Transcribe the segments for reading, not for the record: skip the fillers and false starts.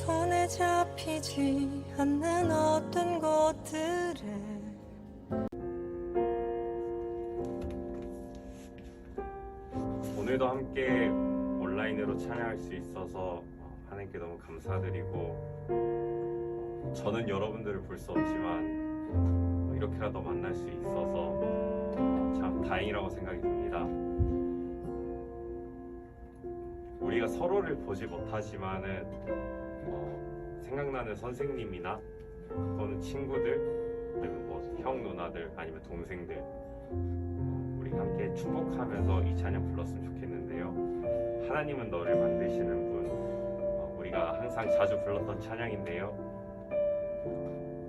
손에 잡히지 않는 어떤 것들에 오늘도 함께 온라인으로 찬양할 수 있어서 하나님께 너무 감사드리고 저는 여러분들을 볼 수 없지만 이렇게라도 만날 수 있어서 참 다행이라고 생각이 듭니다. 우리가 서로를 보지 못하지만은 생각나는 선생님이나 또는 친구들, 아니면 뭐 형 누나들, 아니면 동생들, 우리 함께 축복하면서 이 찬양 불렀으면 좋겠는데요. 하나님은 너를 만드시는 분, 우리가 항상 자주 불렀던 찬양인데요.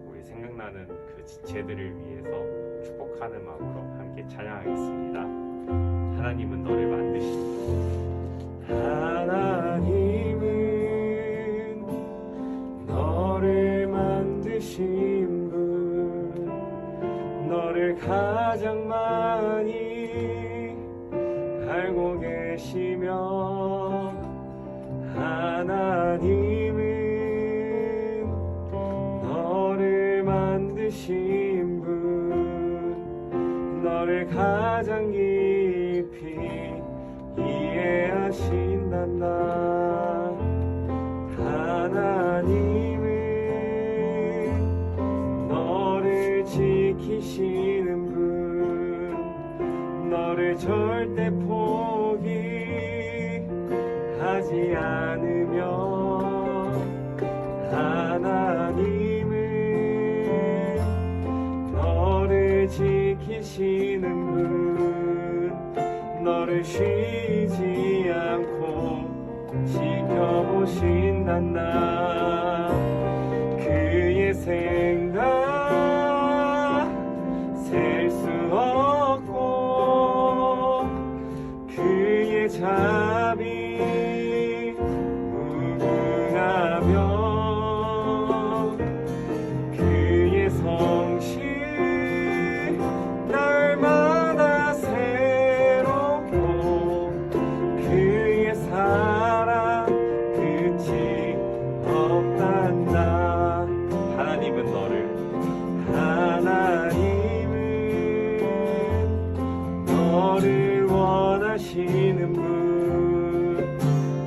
우리 생각나는 그 지체들을 위해서 축복하는 마음으로 함께 찬양하겠습니다. 하나님은 너를 만드신 분. 하나님은 너를 만드신 분, 너를 가장 많이 알고 계시며, 하나님은 너를 만드신 분, 너를 가장 깊이 이해하신단다. 하나님은 너를 지키시는 분, 너를 절대 포기하지 않으며, 하나님은 너를 지키시는 분, 너를 쉬지 않고 지켜보신단다. 그의 생각 셀 수 없고, 그의 자비 무궁하며, 그의 성실 날마다 새롭고, 그의 사랑 끝이 없단다. 하나님은 너를 원하시는 분,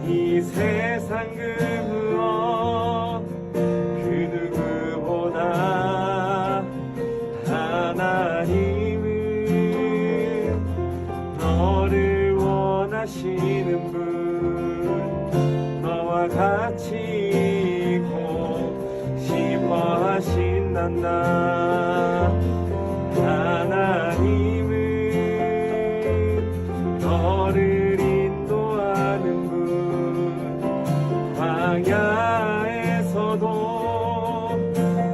이 세상 그 무엇 그 누구보다 하나님은 너를 원하시는 분, 너와 같이 있고 싶어 하신단다. 하나님은 너를 인도하는 분, 광야에서도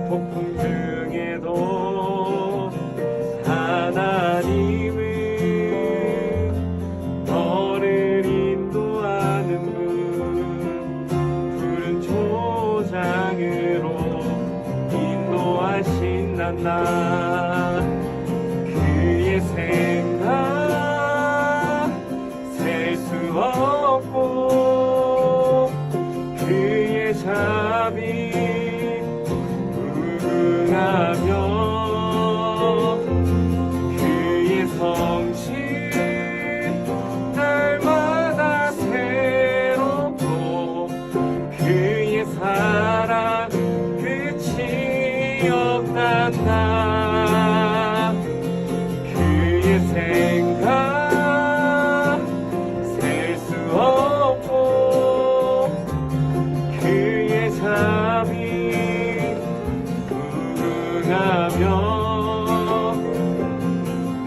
폭풍 중에도 하나님은 너를 인도하는 분, 푸른 초장으로 인도하신단다. 그의 생각 셀 수 없고, 그의 자비 무궁하며, 그의 성실 날마다 새롭고, 그의 사랑 끝이 없단다. 그의 생각 셀 수 없고, 그의 자비 무궁하며,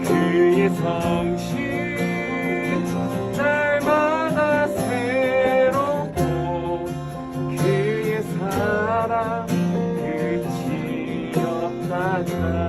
그의 성실 날마다 새롭고, 그의 사랑 끝이 없단다.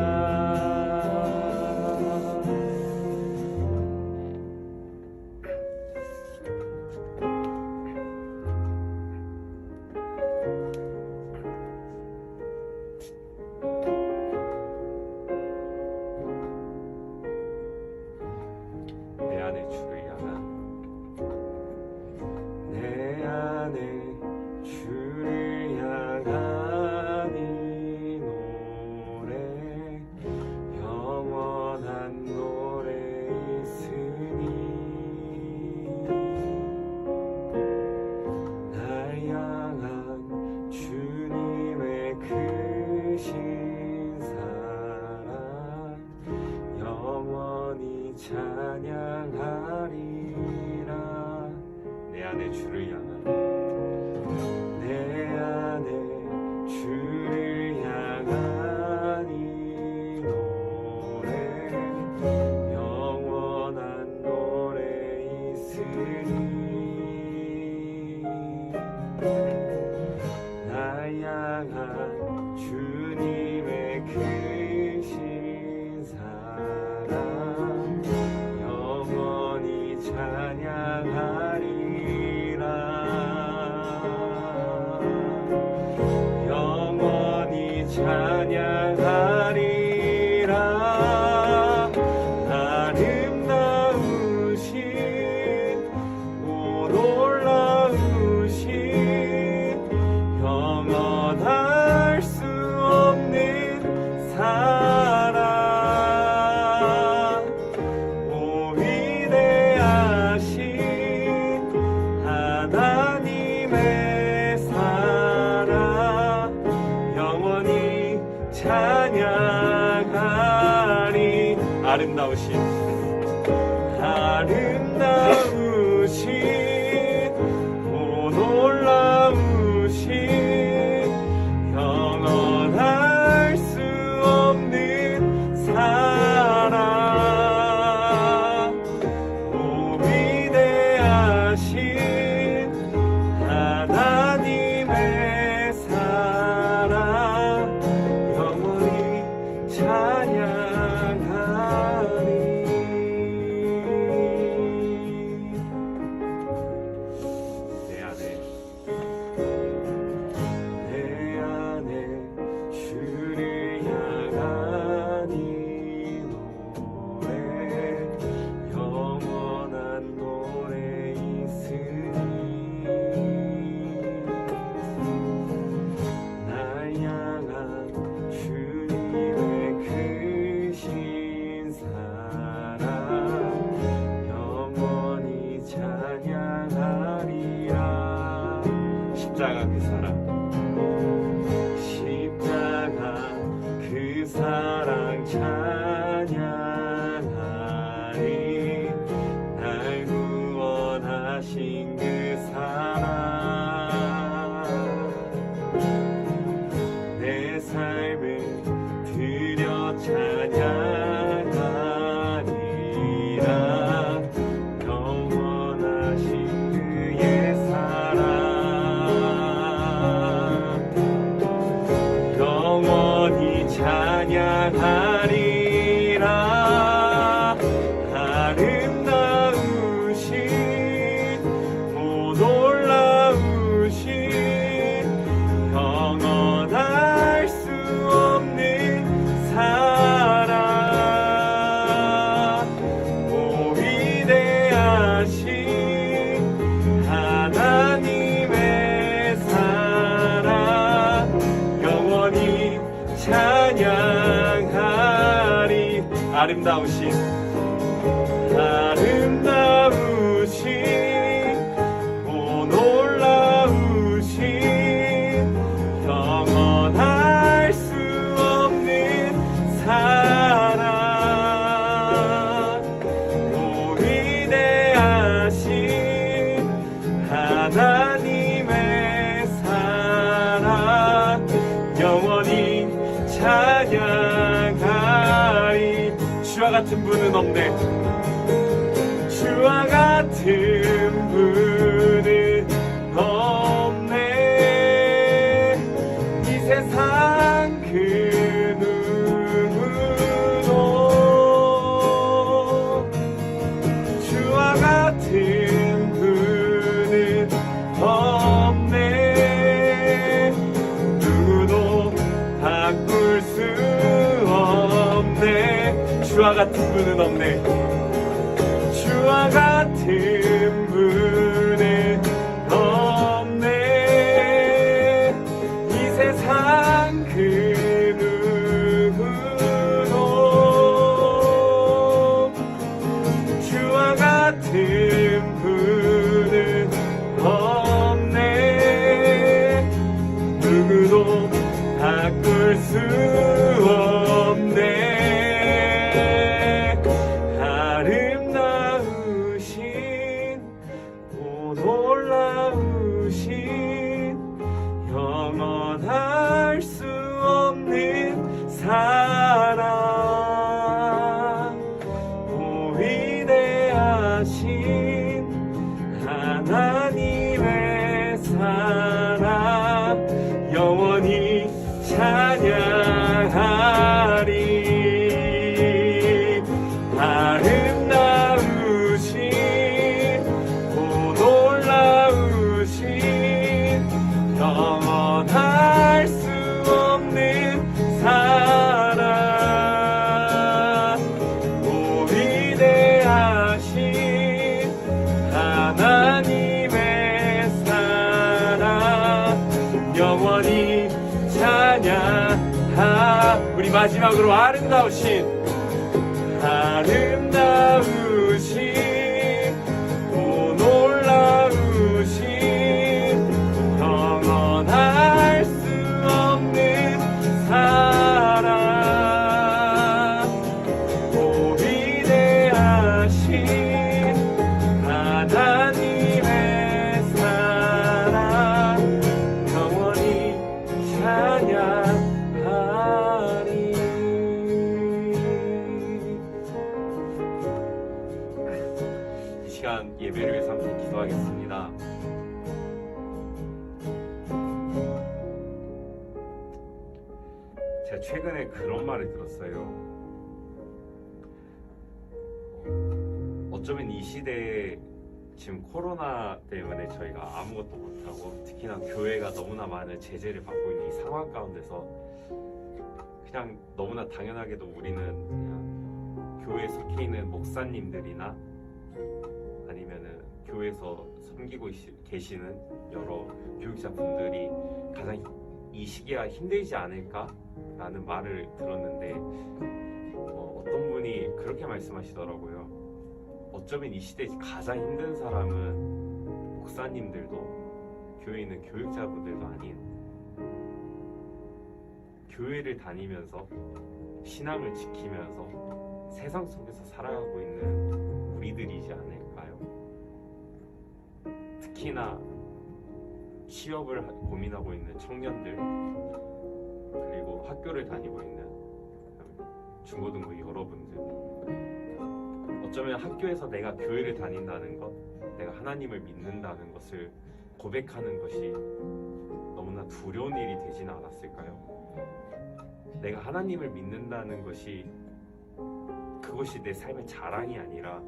찬양하리라. 아름다우신 오 놀라우신 영원할 수 없는 사랑 오 위대하신 하나님의 사랑 영원히 찬양하리. 아름다우신 오 놀라우신 영원할 수 없는 사랑 오 위대하신 하나님의 사랑 영원히 찬양하리. 내 안에 주를 향한 이 노래 영원한 노래 있으니 날 향한 주님의 크신 사랑 영원히 찬양하리라. 십자가 그 사랑 찬양하리. 날 구원하신 그 사랑 내 삶을 드려 찬양하리라. 영원하신 그의 사랑 영원히 찬양하리라. 아름다우신 오 놀라우신 영원할 수 없는 사랑 오 위대하신 하나님의 사랑 영원히 찬양하리. 아름다우신 오 놀라우신 영원할 수 없는 사랑 오 위대하신 하나님의 사랑 영원히 찬양하리. 주와 같은 분은 없네. 주와 같은 분은 없네. 이 세상 그 누구도 주와 같은 분은 없네. 누구도 바꿀 수 없네. 주와 같은 분은 없네. 주와 같은 분은 없네. 이 세상 그 누구도 주와 같은 분은 없네. 누구도 바꿀 수 없네. 놀라우신 영원할 수 없는 사랑 오 위대하신 하나님의 사랑 영원히 찬양하리. 영원할 수 없는 우리 마지막으로 아름다우신 오 놀라우신 영원할 수 없는 사랑 오 위대하신 하나님의 사랑 영원히 찬양하리. 이 시간 예배를 위해서 함께 기도하겠습니다. 제가 최근에 그런 말을 들었어요. 어쩌면 이 시대에 지금 코로나 때문에 저희가 아무것도 못하고 특히나 교회가 너무나 많은 제재를 받고 있는 이 상황 가운데서 그냥 너무나 당연하게도 우리는 그냥 교회에 속해 있는 목사님들이나 아니면은 교회에서 섬기고 계시는 여러 교육자분들이 가장 이 시기가 힘들지 않을까라는 말을 들었는데 어떤 분이 그렇게 말씀하시더라고요. 어쩌면 이 시대에 가장 힘든 사람은 목사님들도 교회에 있는 교육자분들도 아닌 교회를 다니면서 신앙을 지키면서 세상 속에서 살아가고 있는 우리들이지 않을까요? 특히나 취업을 고민하고 있는 청년들 그리고 학교를 다니고 있는 중고등부 여러분들, 어쩌면 학교에서 내가 교회를 다닌다는 것, 내가 하나님을 믿는다는 것을 고백하는 것이 너무나 두려운 일이 되지는 않았을까요? 내가 하나님을 믿는다는 것이 그것이 내 삶의 자랑이 아니라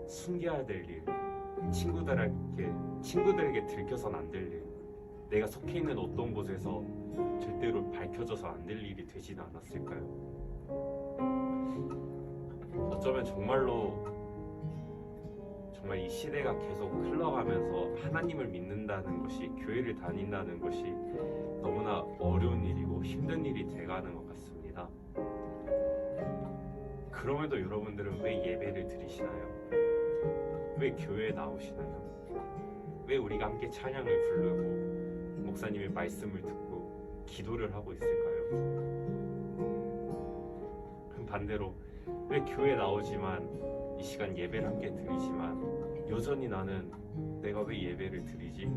숨겨야 될 일, 친구들에게 들켜서는 안 될 일, 내가 속해 있는 어떤 곳에서 절대로 밝혀져서 안 될 일이 되지는 않았을까요? 어쩌면 정말 이 시대가 계속 흘러가면서 하나님을 믿는다는 것이, 교회를 다닌다는 것이 너무나 어려운 일이고 힘든 일이 돼가는 것 같습니다. 그럼에도 여러분들은 왜 예배를 드리시나요? 왜 교회에 나오시나요? 왜 우리가 함께 찬양을 부르고 목사님의 말씀을 듣고 기도를 하고 있을까요? 그럼 반대로 왜 교회에 나오지만 이 시간 예배를 함께 드리지만 여전히 나는 내가 왜 예배를 드리지?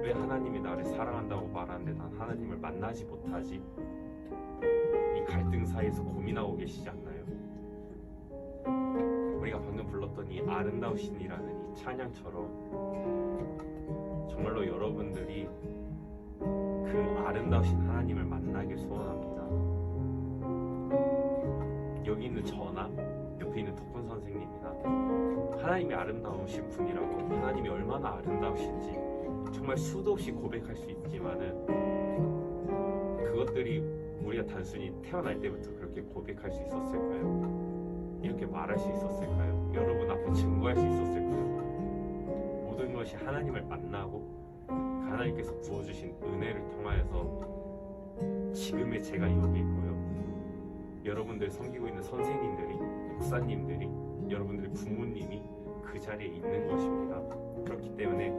왜 하나님이 나를 사랑한다고 말하는데 난 하나님을 만나지 못하지? 이 갈등 사이에서 고민하고 계시지 않나요? 우리가 방금 불렀던 이 아름다우신이라는 이 찬양처럼 정말로 여러분들이 그 아름다우신 하나님을 만나길 소원합니다. 여기 있는 저나 옆에 있는 덕분 선생님이나 하나님이 아름다우신 분이라고, 하나님이 얼마나 아름다우신지 정말 수도 없이 고백할 수 있지만은 그것들이 우리가 단순히 태어날 때부터 그렇게 고백할 수 있었을까요? 이렇게 말할 수 있었을까요? 여러분 앞에 증거할 수 있었을까요? 모든 것이 하나님을 만나고 하나님께서 부어주신 은혜를 통하여서 지금의 제가 여기 있고요, 여러분들 섬기고 있는 선생님들이, 목사님들이, 여러분들의 부모님이 그 자리에 있는 것입니다. 그렇기 때문에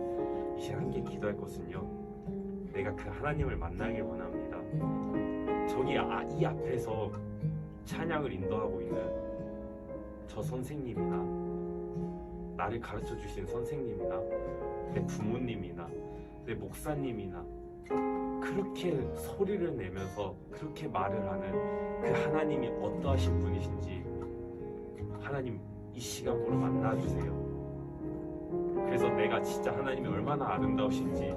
이 시간 함께 기도할 것은요, 내가 그 하나님을 만나길 원합니다. 저기 이 앞에서 찬양을 인도하고 있는 저 선생님이나 나를 가르쳐 주신 선생님이나 내 부모님이나 내 목사님이나 그렇게 소리를 내면서 그렇게 말을 하는 그 하나님이 어떠하신 분이신지 하나님 이 시간으로 만나주세요. 그래서 내가 진짜 하나님이 얼마나 아름다우신지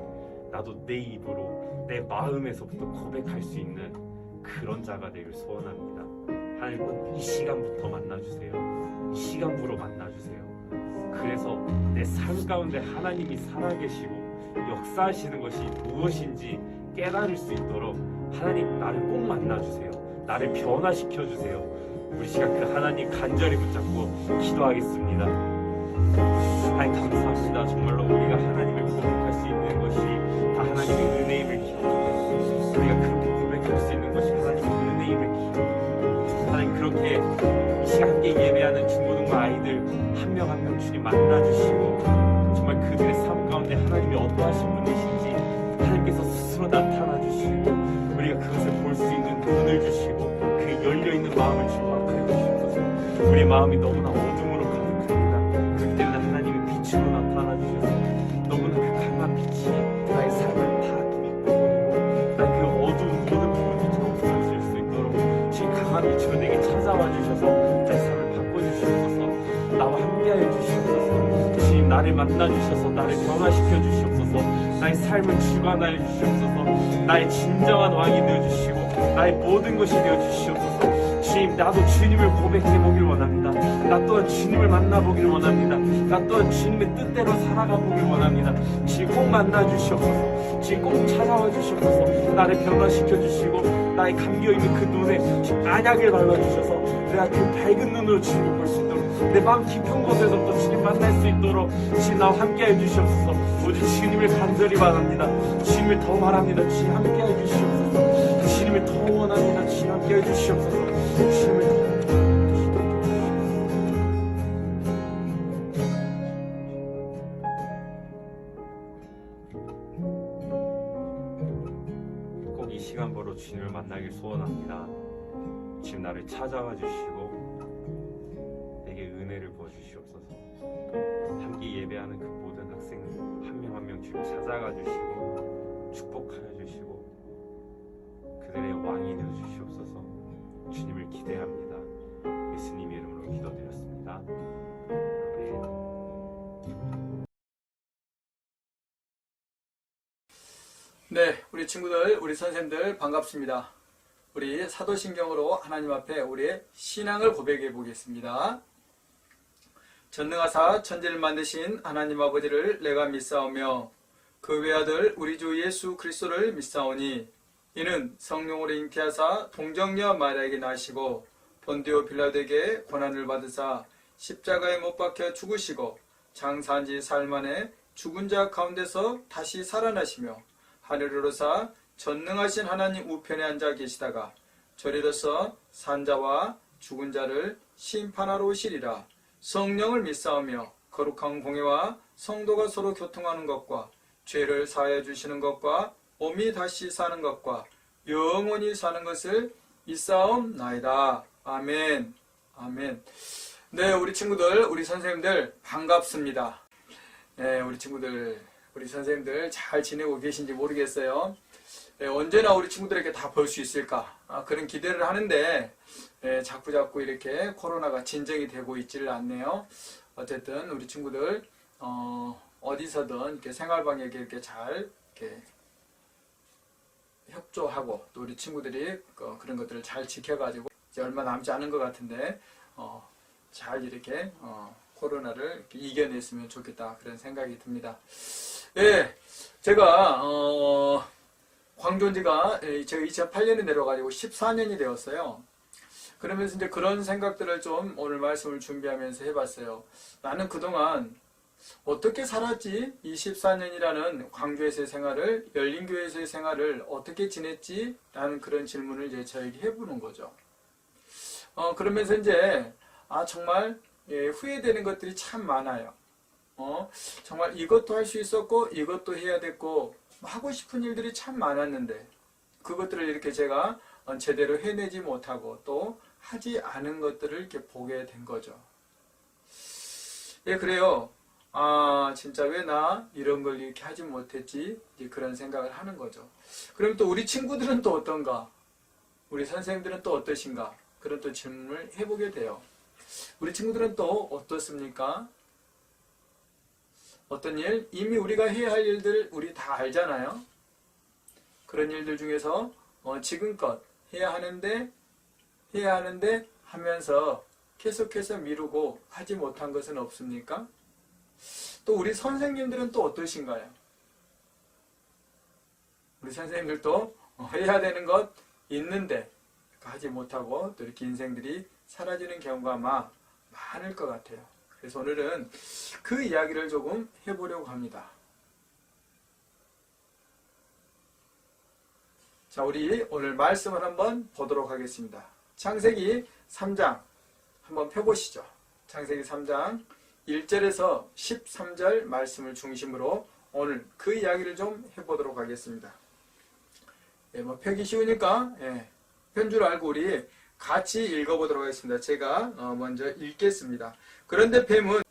나도 내 입으로 내 마음에서부터 고백할 수 있는 그런 자가 되길 소원합니다. 하나님 이 시간부터 만나주세요. 이 시간으로 만나주세요. 그래서 내 삶 가운데 하나님이 살아계시고 역사하시는 것이 무엇인지 깨달을 수 있도록 하나님 나를 꼭 만나주세요. 나를 변화시켜주세요. 우리 시간 그 하나님 간절히 붙잡고 기도하겠습니다. 하나님 감사합니다. 정말로 우리가 하나님을 고백할 수 있는 것이 다 하나님의 은혜임을 기억하고 우리가 그렇게 고백할 수 있는 것이 하나님의 마음이 너무나 어둠으로 가득합니다. 그렇기 때문에 하나님이 빛으로 나타나 주셔서 너무나 그 강한 빛이 나의 삶을 다 바꿔버리고 나의 그 어두운 모든 부분이 없어질 수 있도록 주님 강한 빛으로 내게 찾아와 주셔서 나의 삶을 바꿔주시옵소서. 나와 함께하여 주시옵소서. 주님 나를 만나 주셔서 나를 변화시켜 주시옵소서. 나의 삶을 주관하여 주시옵소서. 나의 진정한 왕이 되어 주시고 나의 모든 것이 되어 주시옵소서. 주님, 나도 주님을 고백해 보길 원합니다. 나 또한 주님을 만나보길 원합니다. 나 또한 주님의 뜻대로 살아가 보길 원합니다. 주님 꼭 만나 주시옵소서. 주님 꼭 찾아와 주시옵소서. 나를 변화시켜 주시고 나의 감겨있는 그 눈에 주님 안약을 발라주셔서 내가 그 밝은 눈으로 주님을 볼 수 있도록 내 마음 깊은 곳에서부터 주님 만날 수 있도록 주님 나와 함께해 주시옵소서. 오직 주님을 간절히 바랍니다. 주님을 더 바랍니다. 주님 함께해 주시옵소서. 주님을 더 원합니다. 주님 함께해 주시옵소서. 주님을 더 꼭 이 시간부로 주님을 만나길 소원합니다. 주님 나를 찾아와 주시고 내게 은혜를 부어주시옵소서. 함께 예배하는 그 모든 학생 한 명 한 명 주님 찾아가 주시고 축복하여 주시고 그들의 왕이 되어 주시옵소서. 주님을 기대합니다. 예수님 이름으로 기도드렸습니다. 아멘. 네, 우리 친구들, 우리 선생님들 반갑습니다. 우리 사도신경으로 하나님 앞에 우리의 신앙을 고백해 보겠습니다. 전능하사 천지를 만드신 하나님 아버지를 내가 믿사오며 그 외아들 우리 주 예수 그리스도를 믿사오니 이는 성령으로 잉태하사 동정녀 마리아에게 나시고 본디오 빌라도에게 고난을 받으사 십자가에 못 박혀 죽으시고 장사한 지 사흘 만에 죽은 자 가운데서 다시 살아나시며 하늘을 오르사 전능하신 하나님 우편에 앉아 계시다가 저리로서 산자와 죽은 자를 심판하러 오시리라. 성령을 믿사오며 거룩한 공회와 성도가 서로 교통하는 것과 죄를 사하여 주시는 것과 몸이 다시 사는 것과 영원히 사는 것을 믿사옵나이다. 아멘. 아멘. 네, 우리 친구들, 우리 선생님들 반갑습니다. 네, 우리 친구들, 우리 선생님들 잘 지내고 계신지 모르겠어요. 네, 언제나 우리 친구들에게 다 볼 수 있을까 그런 기대를 하는데 자꾸 이렇게 코로나가 진정이 되고 있지를 않네요. 어쨌든 우리 친구들 어디서든 이렇게 생활방역에 이렇게 잘 이렇게 협조하고 또 우리 친구들이 그런 것들을 잘 지켜가지고 이제 얼마 남지 않은 것 같은데 잘 이렇게 코로나를 이렇게 이겨냈으면 좋겠다 그런 생각이 듭니다. 예, 제가 광주 온 지가 제가 2008년에 내려가지고 14년이 되었어요. 그러면서 이제 그런 생각들을 좀 오늘 말씀을 준비하면서 해봤어요. 나는 그동안 어떻게 살았지? 24년이라는 광주에서의 생활을, 열린교회에서의 생활을 어떻게 지냈지? 라는 그런 질문을 이제 저에게 해보는 거죠. 그러면서 이제 정말 후회되는 것들이 참 많아요. 정말 이것도 할 수 있었고 이것도 해야 됐고 하고 싶은 일들이 참 많았는데 그것들을 이렇게 제가 제대로 해내지 못하고 또 하지 않은 것들을 이렇게 보게 된 거죠. 예, 그래요. 진짜 왜 나 이런 걸 이렇게 하지 못했지? 이제 그런 생각을 하는 거죠. 그럼 또 우리 친구들은 또 어떤가? 우리 선생님들은 또 어떠신가? 그런 또 질문을 해보게 돼요. 우리 친구들은 또 어떻습니까? 어떤 일? 이미 우리가 해야 할 일들 우리 다 알잖아요. 그런 일들 중에서 지금껏 해야 하는데 하면서 계속해서 미루고 하지 못한 것은 없습니까? 또 우리 선생님들은 또 어떠신가요? 우리 선생님들도 해야 되는 것 있는데 하지 못하고 또 이렇게 인생들이 사라지는 경우가 아마 많을 것 같아요. 그래서 오늘은 그 이야기를 조금 해보려고 합니다. 자, 우리 오늘 말씀을 한번 보도록 하겠습니다. 창세기 3장 한번 펴보시죠. 창세기 3장 1절에서 13절 말씀을 중심으로 오늘 그 이야기를 좀 해보도록 하겠습니다. 펴기 쉬우니까 편 줄 알고 우리 같이 읽어보도록 하겠습니다. 제가 먼저 읽겠습니다. 그런데 뱀은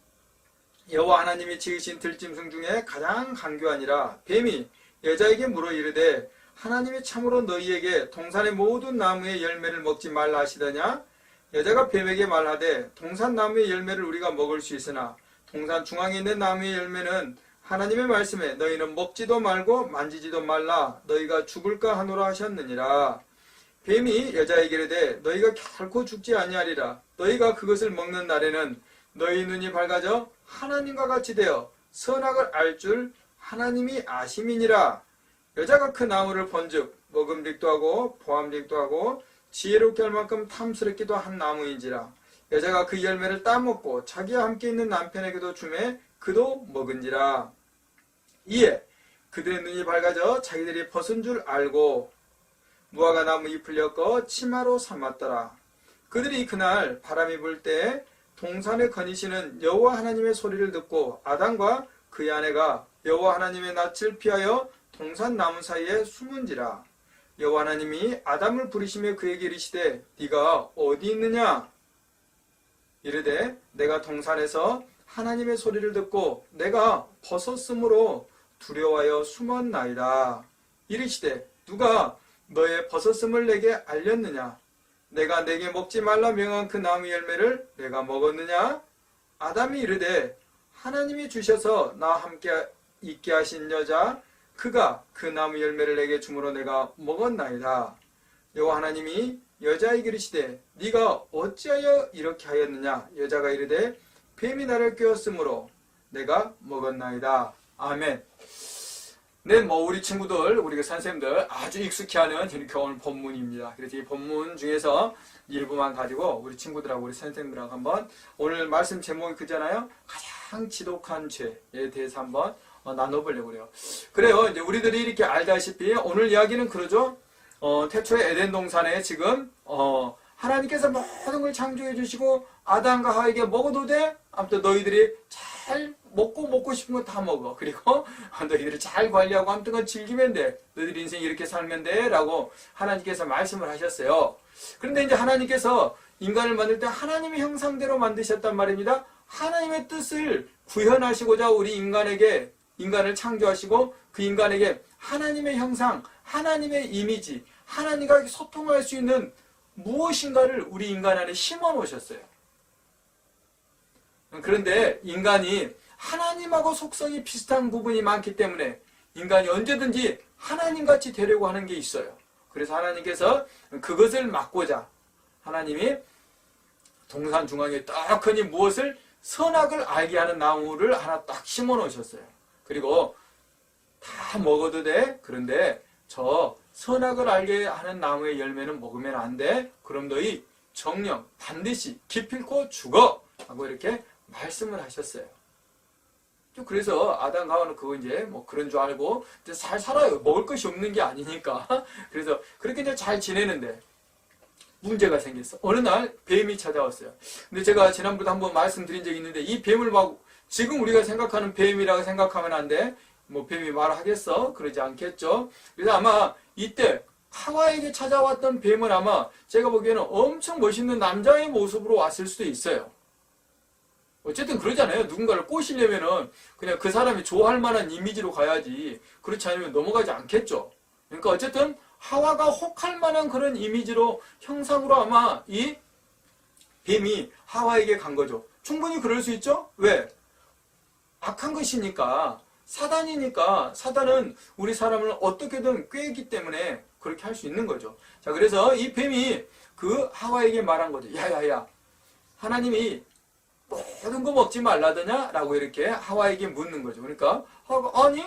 여호와 하나님이 지으신 들짐승 중에 가장 강교하니라. 뱀이 여자에게 물어 이르되 하나님이 참으로 너희에게 동산의 모든 나무의 열매를 먹지 말라 하시더냐? 여자가 뱀에게 말하되 동산 나무의 열매를 우리가 먹을 수 있으나 동산 중앙에 있는 나무의 열매는 하나님의 말씀에 너희는 먹지도 말고 만지지도 말라 너희가 죽을까 하노라 하셨느니라. 뱀이 여자에게 이르되 너희가 결코 죽지 아니하리라. 너희가 그것을 먹는 날에는 너희 눈이 밝아져 하나님과 같이 되어 선악을 알 줄 하나님이 아심이니라. 여자가 그 나무를 본즉 먹음직도 하고 보암직도 하고 지혜롭게 할 만큼 탐스럽기도 한 나무인지라. 여자가 그 열매를 따먹고 자기와 함께 있는 남편에게도 주매 그도 먹은지라. 이에 그들의 눈이 밝아져 자기들이 벗은 줄 알고 무화과 나무 잎을 엮어 치마로 삼았더라. 그들이 그날 바람이 불 때 동산에 거니시는 여호와 하나님의 소리를 듣고 아담과 그의 아내가 여호와 하나님의 낯을 피하여 동산 나무 사이에 숨은지라. 여호와 하나님이 아담을 부르시며 그에게 이르시되 네가 어디 있느냐? 이르되 내가 동산에서 하나님의 소리를 듣고 내가 벗었으므로 두려워하여 숨었나이다. 이르시되 누가 너의 벗었음을 내게 알렸느냐? 내가 내게 먹지 말라 명한 그 나무 열매를 내가 먹었느냐? 아담이 이르되 하나님이 주셔서 나와 함께 있게 하신 여자 그가 그 나무 열매를 내게 주므로 내가 먹었나이다. 여호와 하나님이 여자에게 이르시되 네가 어찌하여 이렇게 하였느냐? 여자가 이르되 뱀이 나를 꿰었으므로 내가 먹었나이다. 아멘. 네, 우리 친구들, 우리 선생님들 아주 익숙해하는 이렇게 오늘 본문입니다. 그래서 이 본문 중에서 일부만 가지고 우리 친구들하고 우리 선생님들하고 한번 오늘 말씀 제목이 그잖아요. 가장 지독한 죄에 대해서 한번 나눠보려고 그래요. 그래요. 이제 우리들이 이렇게 알다시피 오늘 이야기는 그러죠. 태초의 에덴 동산에 지금 하나님께서 모든 걸 창조해 주시고 아담과 하와에게 먹어도 돼? 아무튼 너희들이 잘 먹고 싶은 거 다 먹어. 그리고 너희들이 잘 관리하고 아무튼 건 즐기면 돼. 너희들 인생 이렇게 살면 돼. 라고 하나님께서 말씀을 하셨어요. 그런데 이제 하나님께서 인간을 만들 때 하나님의 형상대로 만드셨단 말입니다. 하나님의 뜻을 구현하시고자 우리 인간을 창조하시고 그 인간에게 하나님의 형상, 하나님의 이미지, 하나님과 소통할 수 있는 무엇인가를 우리 인간 안에 심어 놓으셨어요. 그런데 인간이 하나님하고 속성이 비슷한 부분이 많기 때문에 인간이 언제든지 하나님같이 되려고 하는 게 있어요. 그래서 하나님께서 그것을 막고자 하나님이 동산 중앙에 떡하니 무엇을 선악을 알게 하는 나무를 하나 딱 심어 놓으셨어요. 그리고 다 먹어도 돼. 그런데 저 선악을 알게 하는 나무의 열매는 먹으면 안 돼. 그럼 너희 정령 반드시 기필코 죽어. 하고 이렇게 말씀을 하셨어요. 그래서 아담과 하와는 그거 이제 그런 줄 알고 이제 잘 살아요. 먹을 것이 없는 게 아니니까. 그래서 그렇게 이제 잘 지내는데 문제가 생겼어. 어느 날 뱀이 찾아왔어요. 근데 제가 지난번에 한번 말씀드린 적이 있는데 이 뱀을 지금 우리가 생각하는 뱀이라고 생각하면 안 돼. 뱀이 말하겠어? 그러지 않겠죠. 그래서 아마 이때 하와에게 찾아왔던 뱀은 아마 제가 보기에는 엄청 멋있는 남자의 모습으로 왔을 수도 있어요. 어쨌든 그러잖아요. 누군가를 꼬시려면은 그냥 그 사람이 좋아할 만한 이미지로 가야지. 그렇지 않으면 넘어가지 않겠죠. 그러니까 어쨌든 하와가 혹할 만한 그런 이미지로 형상으로 아마 이 뱀이 하와에게 간 거죠. 충분히 그럴 수 있죠. 왜? 악한 것이니까, 사단이니까, 사단은 우리 사람을 어떻게든 꾀기 때문에 그렇게 할 수 있는 거죠. 자, 그래서 이 뱀이 그 하와에게 말한 거죠. 야야야, 하나님이 모든 거 먹지 말라더냐? 라고 이렇게 하와에게 묻는 거죠. 그러니까 하와가 아니,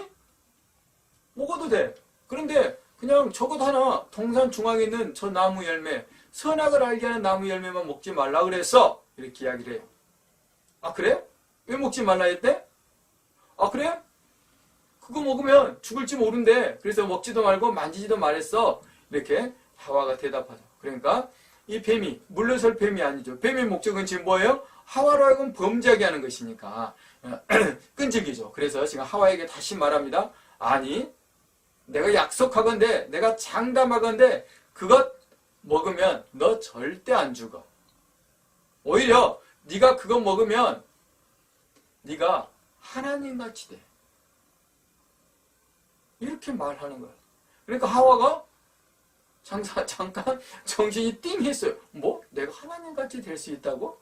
먹어도 돼. 그런데 그냥 저것 하나, 동산 중앙에 있는 저 나무 열매, 선악을 알게 하는 나무 열매만 먹지 말라 그랬어. 이렇게 이야기를 해요. 아, 그래? 왜 먹지 말라 했대? 아, 그래? 그거 먹으면 죽을지 모른대. 그래서 먹지도 말고 만지지도 말했어. 이렇게 하와가 대답하죠. 그러니까 이 뱀이, 물러설 뱀이 아니죠. 뱀의 목적은 지금 뭐예요? 하와로 하여금 범죄하게 하는 것이니까 끈질기죠. 그래서 지금 하와에게 다시 말합니다. 아니, 내가 약속하건대, 내가 장담하건대 그것 먹으면 너 절대 안 죽어. 오히려 네가 그거 먹으면 네가 하나님같이 돼. 이렇게 말하는 거야. 그러니까 하와가 잠깐 정신이 띵 했어요. 뭐? 내가 하나님같이 될 수 있다고?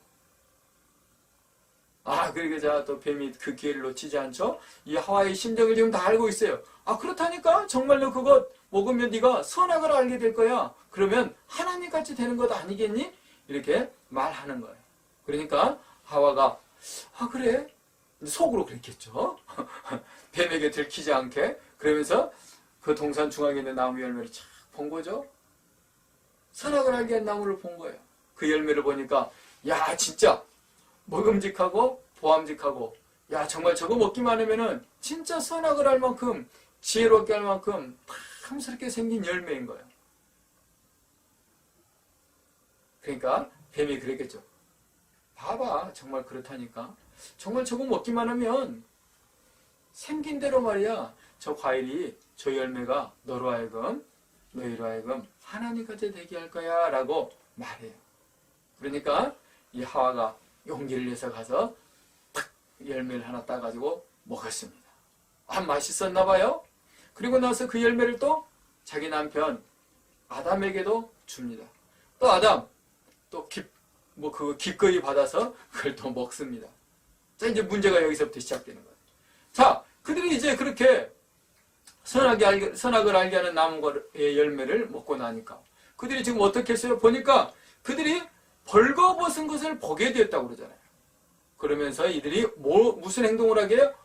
그리고 또 뱀이 그 기회를 놓치지 않죠? 이 하와의 심정을 지금 다 알고 있어요. 그렇다니까? 정말로 그거 먹으면 네가 선악을 알게 될 거야. 그러면 하나님같이 되는 것 아니겠니? 이렇게 말하는 거예요. 그러니까 하와가 그래? 속으로 그랬겠죠. 뱀에게 들키지 않게. 그러면서 그 동산 중앙에 있는 나무 열매를 착 본 거죠. 선악을 알게 한 나무를 본 거예요. 그 열매를 보니까 야 진짜 먹음직하고 보암직하고 야 정말 저거 먹기만 하면은 진짜 선악을 알 만큼 지혜롭게 할 만큼 탐스럽게 생긴 열매인 거예요. 그러니까 뱀이 그랬겠죠. 봐봐 정말 그렇다니까. 정말 저거 먹기만 하면 생긴 대로 말이야 저 과일이 저 열매가 너희로 하여금 하나님같이 되게 할 거야 라고 말해요. 그러니까 이 하와가 용기를 내서 가서 탁 열매를 하나 따가지고 먹었습니다. 맛있었나 봐요. 그리고 나서 그 열매를 또 자기 남편 아담에게도 줍니다. 또 아담 또 기꺼이 받아서 그걸 또 먹습니다. 자 이제 문제가 여기서부터 시작되는 거예요. 자 그들이 이제 그렇게 선악을 알게 하는 나무의 열매를 먹고 나니까 그들이 지금 어떻게 했어요? 보니까 그들이 벌거벗은 것을 보게 되었다고 그러잖아요. 그러면서 이들이 무슨 행동을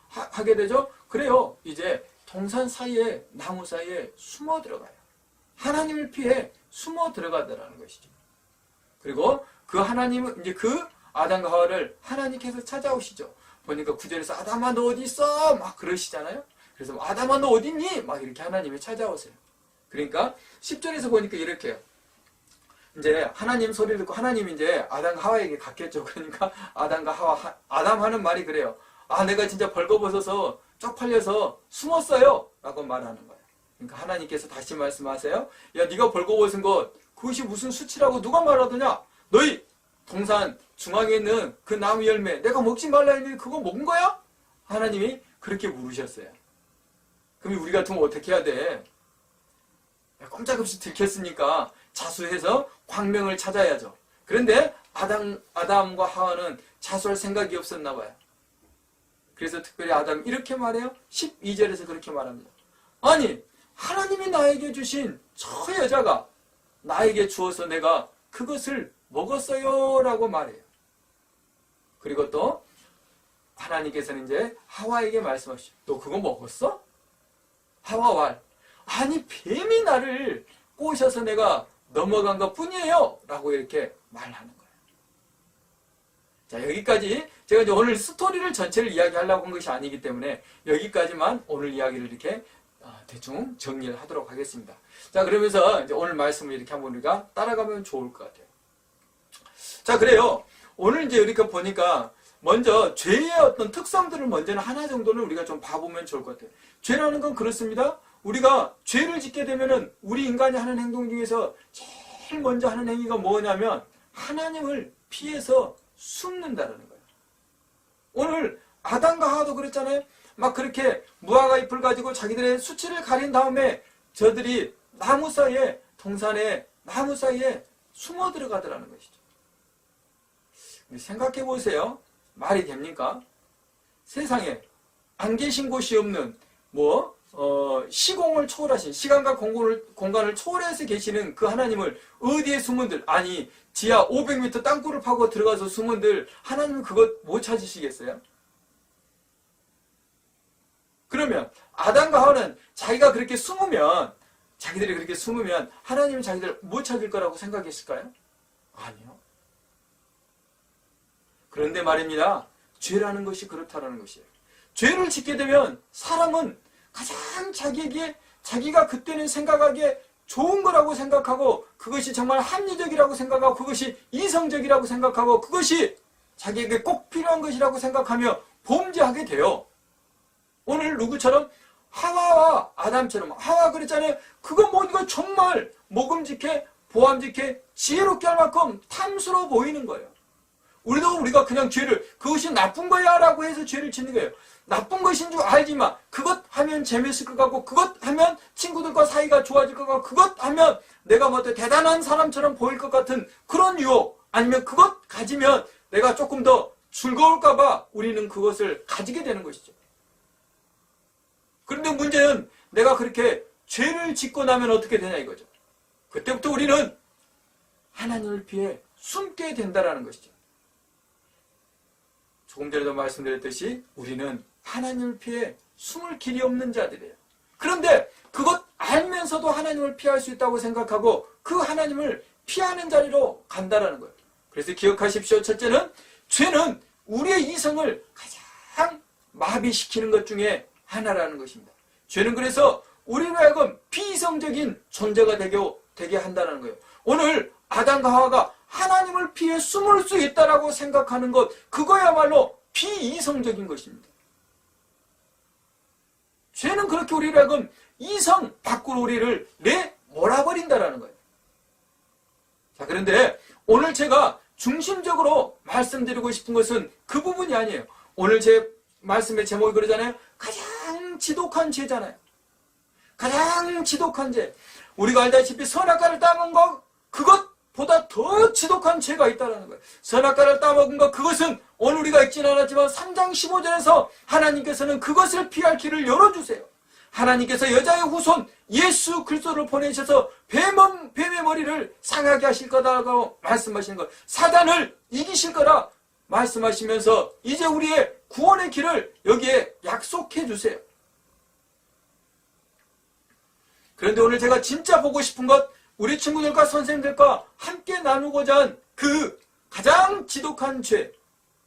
하게 되죠? 그래요. 이제 동산 사이에 나무 사이에 숨어 들어가요. 하나님을 피해 숨어 들어가더라는 것이죠. 그리고 그 하나님은 이제 그 아담과 하와를 하나님께서 찾아오시죠. 보니까 9절에서 아담아 너 어디 있어? 막 그러시잖아요. 그래서 아담아 너 어디 있니? 막 이렇게 하나님이 찾아오세요. 그러니까 10절에서 보니까 이렇게요. 이제 하나님 소리를 듣고 하나님이 이제 아담과 하와에게 갔겠죠. 그러니까 아담과 하와 아담 하는 말이 그래요. 내가 진짜 벌거벗어서 쪽팔려서 숨었어요. 라고 말하는 거예요. 그러니까 하나님께서 다시 말씀하세요. 야 네가 벌거벗은 것 그것이 무슨 수치라고 누가 말하더냐? 너희 동산 중앙에 있는 그 나무 열매 내가 먹지 말라 했는데 그거 먹은 거야? 하나님이 그렇게 물으셨어요. 그럼 우리 같으면 어떻게 해야 돼? 꼼짝없이 들켰으니까 자수해서 광명을 찾아야죠. 그런데 아담과 하와는 자수할 생각이 없었나 봐요. 그래서 특별히 아담이 이렇게 말해요. 12절에서 그렇게 말합니다. 아니 하나님이 나에게 주신 저 여자가 나에게 주어서 내가 그것을 먹었어요 라고 말해요. 그리고 또 하나님께서는 이제 하와에게 말씀하시죠. 너 그거 먹었어? 하와와 아니 뱀이 나를 꼬셔서 내가 넘어간 것 뿐이에요 라고 이렇게 말하는 거예요. 자 여기까지 제가 이제 오늘 스토리를 전체를 이야기하려고 한 것이 아니기 때문에 여기까지만 오늘 이야기를 이렇게 대충 정리를 하도록 하겠습니다. 자 그러면서 이제 오늘 말씀을 이렇게 한번 우리가 따라가면 좋을 것 같아요. 자 그래요. 오늘 이제 우리가 보니까 먼저 죄의 어떤 특성들을 먼저는 하나 정도는 우리가 좀 봐보면 좋을 것 같아요. 죄라는 건 그렇습니다. 우리가 죄를 짓게 되면은 우리 인간이 하는 행동 중에서 제일 먼저 하는 행위가 뭐냐면 하나님을 피해서 숨는다는 거예요. 오늘 아담과 하와도 그랬잖아요. 막 그렇게 무화과 잎을 가지고 자기들의 수치를 가린 다음에 저들이 나무 사이에 동산에 나무 사이에 숨어 들어가더라는 것이죠. 생각해 보세요. 말이 됩니까? 세상에 안 계신 곳이 없는 시공을 초월하신 시간과 공간을 초월해서 계시는 그 하나님을 어디에 숨은들 아니 지하 500m 땅굴을 파고 들어가서 숨은들 하나님은 그것 못 찾으시겠어요? 그러면 아담과 하와는 자기들이 그렇게 숨으면 하나님은 자기들 못 찾을 거라고 생각했을까요? 아니요. 그런데 말입니다. 죄라는 것이 그렇다라는 것이에요. 죄를 짓게 되면 사람은 가장 자기가 그때는 생각하기에 좋은 거라고 생각하고 그것이 정말 합리적이라고 생각하고 그것이 이성적이라고 생각하고 그것이 자기에게 꼭 필요한 것이라고 생각하며 범죄하게 돼요. 오늘 누구처럼? 하와와 아담처럼. 하와 그랬잖아요. 그거 이거 정말 먹음직해 보암직해 지혜롭게 할 만큼 탐스러워 보이는 거예요. 우리가 그냥 죄를, 그것이 나쁜 거야 라고 해서 죄를 짓는 거예요. 나쁜 것인 줄 알지만 그것 하면 재밌을 것 같고, 그것 하면 친구들과 사이가 좋아질 것 같고, 그것 하면 내가 뭐 대단한 사람처럼 보일 것 같은 그런 유혹, 아니면 그것 가지면 내가 조금 더 즐거울까 봐 우리는 그것을 가지게 되는 것이죠. 그런데 문제는 내가 그렇게 죄를 짓고 나면 어떻게 되냐 이거죠. 그때부터 우리는 하나님을 피해 숨게 된다는 것이죠. 조금 전에도 말씀드렸듯이 우리는 하나님을 피해 숨을 길이 없는 자들이에요. 그런데 그것 알면서도 하나님을 피할 수 있다고 생각하고 그 하나님을 피하는 자리로 간다라는 거예요. 그래서 기억하십시오. 첫째는 죄는 우리의 이성을 가장 마비시키는 것 중에 하나라는 것입니다. 죄는 그래서 우리로 하여금 비이성적인 존재가 되게 한다는 거예요. 오늘 아담과 하와가 하나님을 피해 숨을 수 있다라고 생각하는 것, 그거야말로 비이성적인 것입니다. 죄는 그렇게 우리로 하여금 이성 밖으로 우리를 내몰아버린다라는 거예요. 자, 그런데 오늘 제가 중심적으로 말씀드리고 싶은 것은 그 부분이 아니에요. 오늘 제 말씀의 제목이 그러잖아요. 가장 지독한 죄잖아요. 가장 지독한 죄. 우리가 알다시피 선악과를 따먹은 것, 그것보다 더 지독한 죄가 있다는 거예요. 선악과를 따먹은 것, 그것은 오늘 우리가 읽지는 않았지만 3장 15절에서 하나님께서는 그것을 피할 길을 열어주세요. 하나님께서 여자의 후손 예수 그리스도를 보내셔서 뱀의 머리를 상하게 하실 거다라고 말씀하시는 것, 사단을 이기실 거라 말씀하시면서 이제 우리의 구원의 길을 여기에 약속해 주세요. 그런데 오늘 제가 진짜 보고 싶은 것, 우리 친구들과 선생님들과 함께 나누고자 한 그 가장 지독한 죄,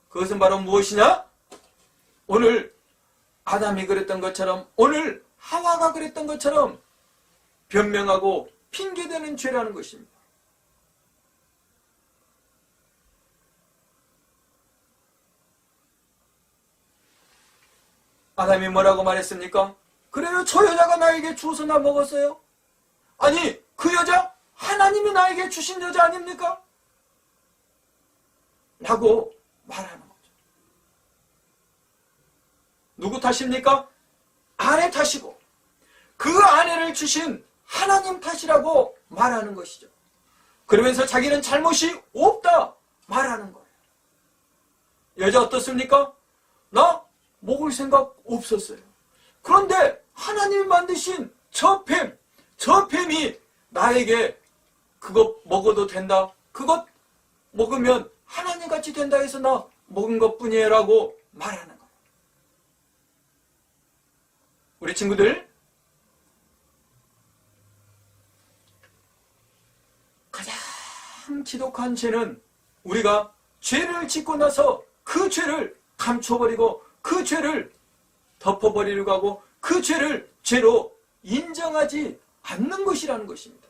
그것은 바로 무엇이냐? 오늘 아담이 그랬던 것처럼, 오늘 하와가 그랬던 것처럼 변명하고 핑계대는 죄라는 것입니다. 아담이 뭐라고 말했습니까? 그래요, 저 여자가 나에게 주어서 나 먹었어요. 아니, 그 여자 하나님이 나에게 주신 여자 아닙니까? 라고 말하는 거죠. 누구 탓입니까? 아내 탓이고, 그 아내를 주신 하나님 탓이라고 말하는 것이죠. 그러면서 자기는 잘못이 없다 말하는 거예요. 여자 어떻습니까? 나 먹을 생각 없었어요. 그런데 하나님이 만드신 저 뱀이 나에게 그것 먹어도 된다, 그것 먹으면 하나님같이 된다 해서 나 먹은 것뿐이에요 라고 말하는 거예요. 우리 친구들, 가장 지독한 죄는 우리가 죄를 짓고 나서 그 죄를 감춰버리고 그 죄를 덮어버리려고 하고 그 죄를 죄로 인정하지 않는 것이라는 것입니다.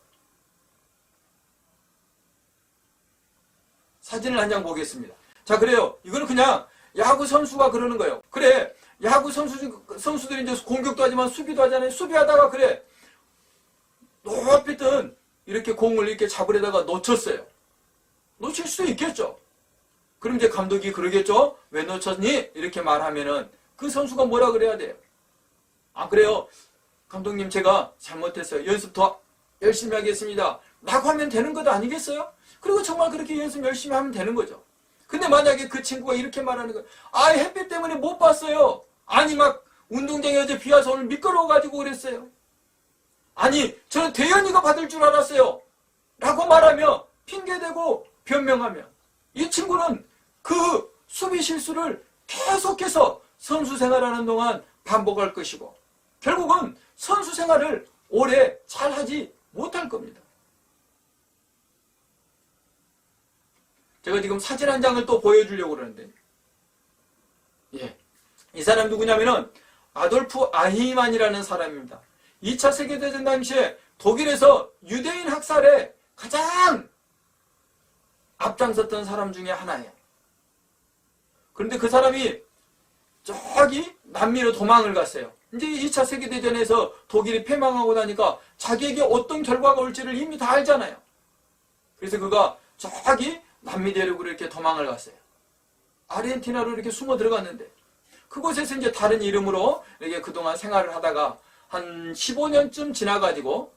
사진을 한 장 보겠습니다. 자, 그래요. 이거는 그냥 야구 선수가 그러는 거예요. 그래, 야구 선수들이 이제 공격도 하지만 수비도 하잖아요. 수비하다가 그래, 높이 뜬 이렇게 공을 이렇게 잡으려다가 놓쳤어요. 놓칠 수도 있겠죠. 그럼 이제 감독이 그러겠죠. 왜 놓쳤니? 이렇게 말하면은 그 선수가 뭐라 그래야 돼요? 아, 그래요, 감독님 제가 잘못했어요. 연습 더 열심히 하겠습니다 라고 하면 되는 것 아니겠어요? 그리고 정말 그렇게 연습 열심히 하면 되는 거죠. 근데 만약에 그 친구가 이렇게 말하는 거예요. 아, 햇빛 때문에 못 봤어요. 아니, 막 운동장에 어제 비 와서 오늘 미끄러워가지고 그랬어요. 아니, 저는 대현이가 받을 줄 알았어요 라고 말하며 핑계대고 변명하며, 이 친구는 그 수비 실수를 계속해서 선수 생활하는 동안 반복할 것이고 결국은 선수 생활을 오래 잘하지 못할 겁니다. 제가 지금 사진 한 장을 또 보여주려고 그러는데, 예, 이 사람 누구냐면은 아돌프 아히만이라는 사람입니다. 2차 세계대전 당시에 독일에서 유대인 학살에 가장 앞장섰던 사람 중에 하나예요. 그런데 그 사람이 저기 남미로 도망을 갔어요. 이제 2차 세계대전에서 독일이 패망하고 나니까 자기에게 어떤 결과가 올지를 이미 다 알잖아요. 그래서 그가 저기 남미 대륙으로 이렇게 도망을 갔어요. 아르헨티나로 이렇게 숨어 들어갔는데 그곳에서 이제 다른 이름으로 이렇게 그동안 생활을 하다가 한 15년쯤 지나가지고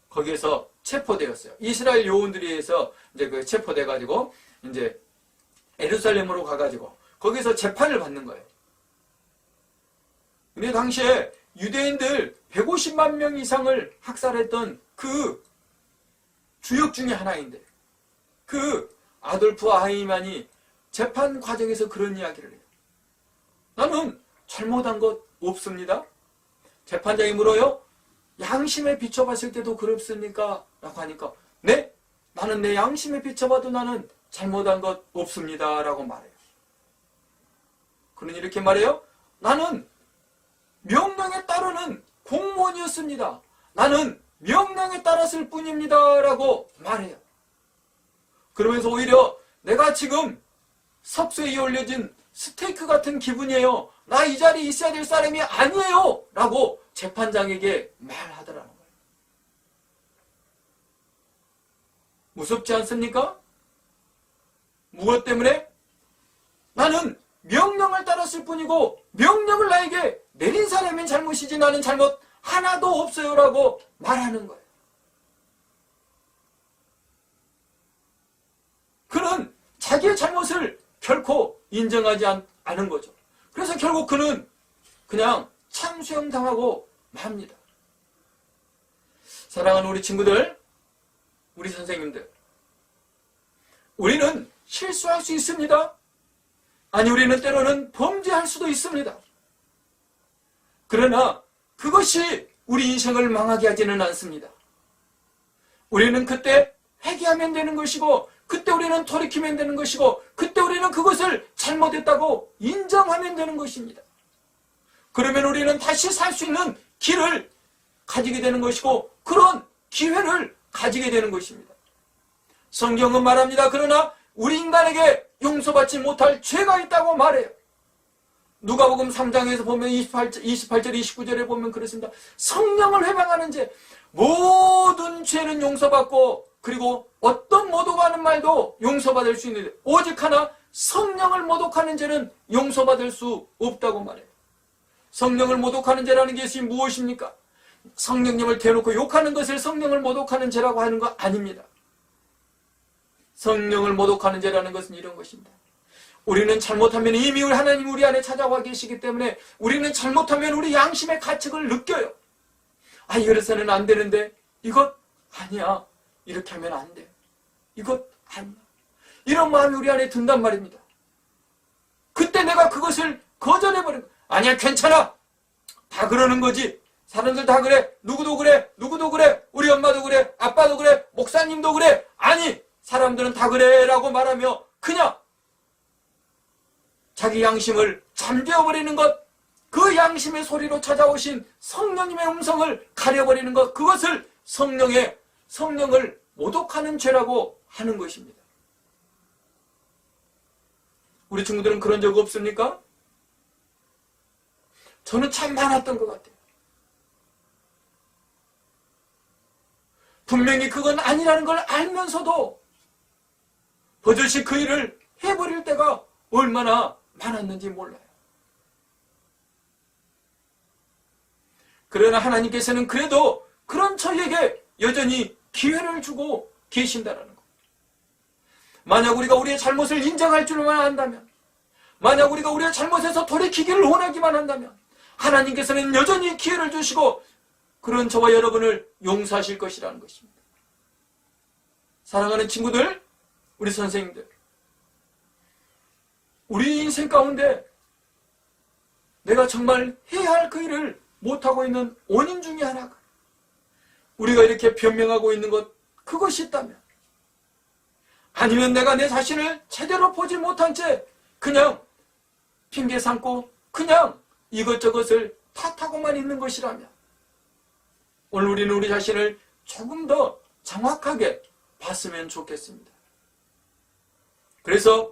거기에서 체포되었어요. 이스라엘 요원들에 의해서 이제 그 체포돼가지고 이제 예루살렘으로 가가지고 거기서 재판을 받는 거예요. 근데 당시에 유대인들 150만 명 이상을 학살했던 그 주역 중에 하나인데 그 아돌프 아이히만이 재판 과정에서 그런 이야기를 해요. 나는 잘못한 것 없습니다. 재판장이 물어요. 양심에 비춰봤을 때도 그렇습니까? 라고 하니까 네? 나는 내 양심에 비춰봐도 나는 잘못한 것 없습니다. 라고 말해요. 그는 이렇게 말해요. 나는 명령에 따르는 공무원이었습니다. 나는 명령에 따랐을 뿐입니다. 라고 말해요. 그러면서 오히려 내가 지금 석쇠에 올려진 스테이크 같은 기분이에요. 나 이 자리에 있어야 될 사람이 아니에요. 라고 재판장에게 말하더라는 거예요. 무섭지 않습니까? 무엇 때문에? 나는 명령을 따랐을 뿐이고 명령을 나에게 내린 사람이 잘못이지 나는 잘못 하나도 없어요. 라고 말하는 거예요. 그는 자기의 잘못을 결코 인정하지 않은 거죠. 그래서 결국 그는 그냥 참수형당하고 맙니다. 사랑하는 우리 친구들, 우리 선생님들, 우리는 실수할 수 있습니다. 아니, 우리는 때로는 범죄할 수도 있습니다. 그러나 그것이 우리 인생을 망하게 하지는 않습니다. 우리는 그때 회개하면 되는 것이고 그때 우리는 돌이키면 되는 것이고 그때 우리는 그것을 잘못했다고 인정하면 되는 것입니다. 그러면 우리는 다시 살 수 있는 길을 가지게 되는 것이고 그런 기회를 가지게 되는 것입니다. 성경은 말합니다. 그러나 우리 인간에게 용서받지 못할 죄가 있다고 말해요. 누가복음 3장에서 보면 28절, 29절에 보면 그렇습니다. 성령을 회방하는 죄, 모든 죄는 용서받고 그리고 어떤 모독하는 말도 용서받을 수 있는데 오직 하나 성령을 모독하는 죄는 용서받을 수 없다고 말해요. 성령을 모독하는 죄라는 것이 무엇입니까? 성령님을 대놓고 욕하는 것을 성령을 모독하는 죄라고 하는 거 아닙니다. 성령을 모독하는 죄라는 것은 이런 것입니다. 우리는 잘못하면 이미 하나님 우리 안에 찾아와 계시기 때문에 우리는 잘못하면 우리 양심의 가책을 느껴요. 아, 이래서는 안 되는데 이것 아니야. 이렇게 하면 안 돼. 이것 아니야. 이런 마음이 우리 안에 든단 말입니다. 그때 내가 그것을 거절해버린 거야. 아니야, 괜찮아. 다 그러는 거지. 사람들 다 그래. 누구도 그래. 누구도 그래. 우리 엄마도 그래. 아빠도 그래. 목사님도 그래. 아니, 사람들은 다 그래. 라고 말하며 그냥 자기 양심을 잠재워버리는 것, 그 양심의 소리로 찾아오신 성령님의 음성을 가려버리는 것, 그것을 성령을 모독하는 죄라고 하는 것입니다. 우리 친구들은 그런 적 없습니까? 저는 참 많았던 것 같아요. 분명히 그건 아니라는 걸 알면서도 버젓이 그 일을 해버릴 때가 얼마나 많았는지 몰라요. 그러나 하나님께서는 그래도 그런 저희에게 여전히 기회를 주고 계신다는 것. 만약 우리가 우리의 잘못을 인정할 줄만 안다면, 만약 우리가 우리의 잘못에서 돌이키기를 원하기만 한다면 하나님께서는 여전히 기회를 주시고 그런 저와 여러분을 용서하실 것이라는 것입니다. 사랑하는 친구들, 우리 선생님들, 우리 인생 가운데 내가 정말 해야 할 그 일을 못하고 있는 원인 중에 하나가 우리가 이렇게 변명하고 있는 것, 그것이 있다면, 아니면 내가 내 자신을 제대로 보지 못한 채 그냥 핑계 삼고 그냥 이것저것을 탓하고만 있는 것이라면 오늘 우리는 우리 자신을 조금 더 정확하게 봤으면 좋겠습니다. 그래서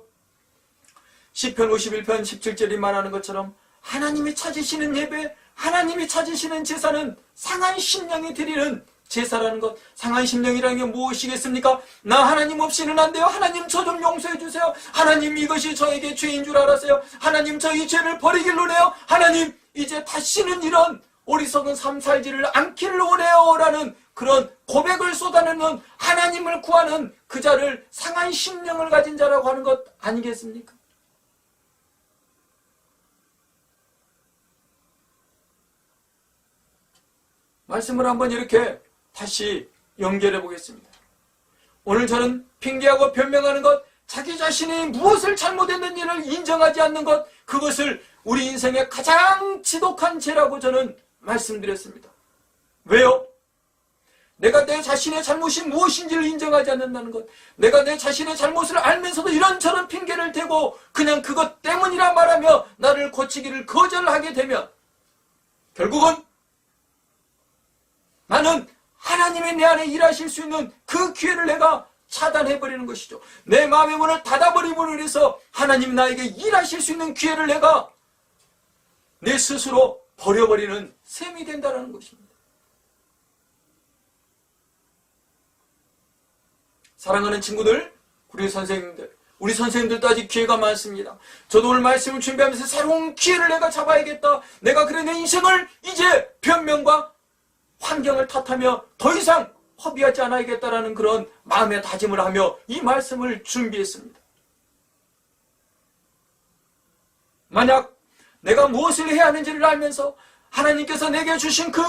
시편 51편 17절이 말하는 것처럼 하나님이 찾으시는 예배, 하나님이 찾으시는 제사는 상한 심령이 드리는 제사라는 것, 상한 심령이라는 게 무엇이겠습니까? 나 하나님 없이는 안 돼요. 하나님 저 좀 용서해 주세요. 하나님 이것이 저에게 죄인 줄 알았어요. 하나님 저희 죄를 버리기를 원해요. 하나님 이제 다시는 이런 어리석은 삶 살지를 않기를 원해요 라는 그런 고백을 쏟아내는 하나님을 구하는 그 자를 상한 심령을 가진 자라고 하는 것 아니겠습니까? 말씀을 한번 이렇게 다시 연결해 보겠습니다. 오늘 저는 핑계하고 변명하는 것, 자기 자신이 무엇을 잘못했는지를 인정하지 않는 것, 그것을 우리 인생의 가장 지독한 죄라고 저는 말씀드렸습니다. 왜요? 내가 내 자신의 잘못이 무엇인지를 인정하지 않는다는 것, 내가 내 자신의 잘못을 알면서도 이런저런 핑계를 대고 그냥 그것 때문이라 말하며 나를 고치기를 거절하게 되면 결국은 나는 하나님의 내 안에 일하실 수 있는 그 기회를 내가 차단해버리는 것이죠. 내 마음의 문을 닫아버림으로 해서 하나님 나에게 일하실 수 있는 기회를 내가 내 스스로 버려버리는 셈이 된다는 것입니다. 사랑하는 친구들, 우리 선생님들도 아직 기회가 많습니다. 저도 오늘 말씀을 준비하면서 새로운 기회를 내가 잡아야겠다. 내가 그래 내 인생을 이제 변명과 환경을 탓하며 더 이상 허비하지 않아야겠다라는 그런 마음의 다짐을 하며 이 말씀을 준비했습니다. 만약 내가 무엇을 해야 하는지를 알면서 하나님께서 내게 주신 그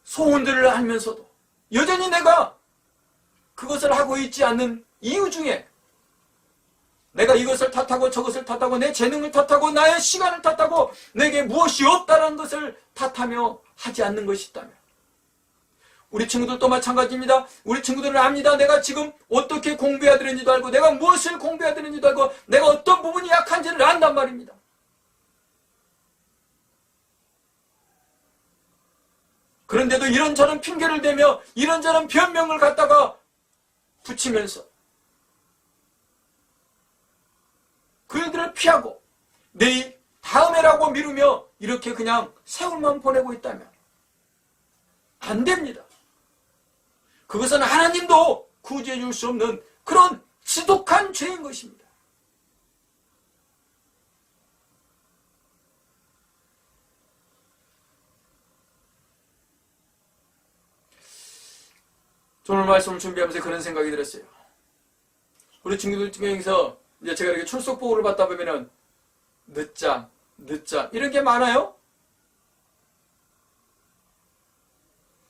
소원들을 알면서도 여전히 내가 그것을 하고 있지 않는 이유 중에 내가 이것을 탓하고 저것을 탓하고 내 재능을 탓하고 나의 시간을 탓하고 내게 무엇이 없다는 것을 탓하며 하지 않는 것이 있다면 우리 친구들도 마찬가지입니다. 우리 친구들은 압니다. 내가 지금 어떻게 공부해야 되는지도 알고 내가 무엇을 공부해야 되는지도 알고 내가 어떤 부분이 약한지를 안단 말입니다. 그런데도 이런저런 핑계를 대며 이런저런 변명을 갖다가 붙이면서 그 일들을 피하고 내일 다음에라고 미루며 이렇게 그냥 세월만 보내고 있다면 안 됩니다. 그것은 하나님도 구제해 줄 수 없는 그런 지독한 죄인 것입니다. 오늘 말씀을 준비하면서 그런 생각이 들었어요. 우리 친구들 중에서 이제 제가 이렇게 출석보고를 받다 보면은 늦잠 이런 게 많아요.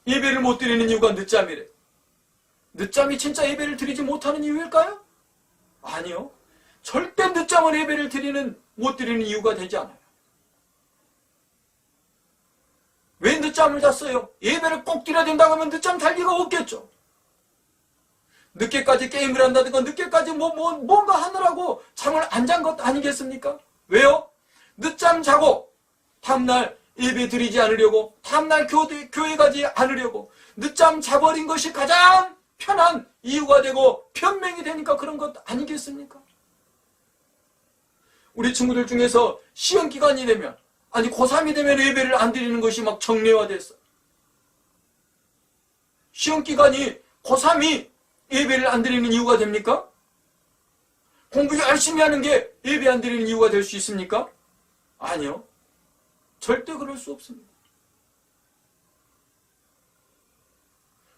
예배를 못 드리는 이유가 늦잠이래. 늦잠이 진짜 예배를 드리지 못하는 이유일까요? 아니요. 절대 늦잠은 예배를 못 드리는 이유가 되지 않아요. 왜 늦잠을 잤어요? 예배를 꼭 드려야 된다고 하면 늦잠 잘 리가 없겠죠. 늦게까지 게임을 한다든가 늦게까지 뭔가 하느라고 잠을 안 잔 것 아니겠습니까? 왜요? 늦잠 자고 다음날 예배 드리지 않으려고 다음날 교회 가지 않으려고 늦잠 자버린 것이 가장 편한 이유가 되고 변명이 되니까 그런 것 아니겠습니까? 우리 친구들 중에서 시험기간이 되면 아니 고3이 되면 예배를 안 드리는 것이 막 정례화됐어. 시험기간이 고3이 예배를 안 드리는 이유가 됩니까? 공부 열심히 하는 게 예배 안 드리는 이유가 될 수 있습니까? 아니요. 절대 그럴 수 없습니다.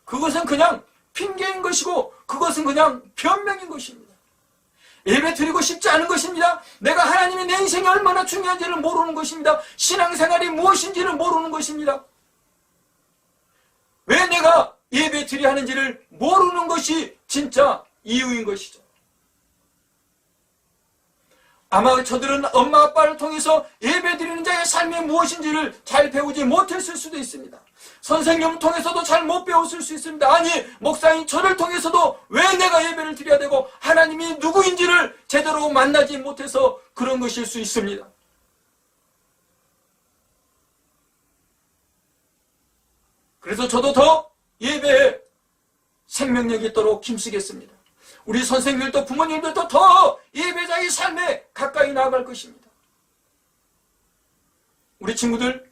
그것은 그냥 핑계인 것이고 그것은 그냥 변명인 것입니다. 예배 드리고 싶지 않은 것입니다. 내가 하나님이 내 인생이 얼마나 중요한지를 모르는 것입니다. 신앙생활이 무엇인지를 모르는 것입니다. 왜 내가 예배 드려야 하는지를 모르는 것이 진짜 이유인 것이죠. 아마 저들은 엄마 아빠를 통해서 예배 드리는 자의 삶이 무엇인지를 잘 배우지 못했을 수도 있습니다. 선생님을 통해서도 잘 못 배웠을 수 있습니다. 아니 목사인 저를 통해서도 왜 내가 예배를 드려야 되고 하나님이 누구인지를 제대로 만나지 못해서 그런 것일 수 있습니다. 그래서 저도 더 예배에 생명력이 있도록 힘쓰겠습니다. 우리 선생님들도 부모님들도 더 예배자의 삶에 가까이 나아갈 것입니다. 우리 친구들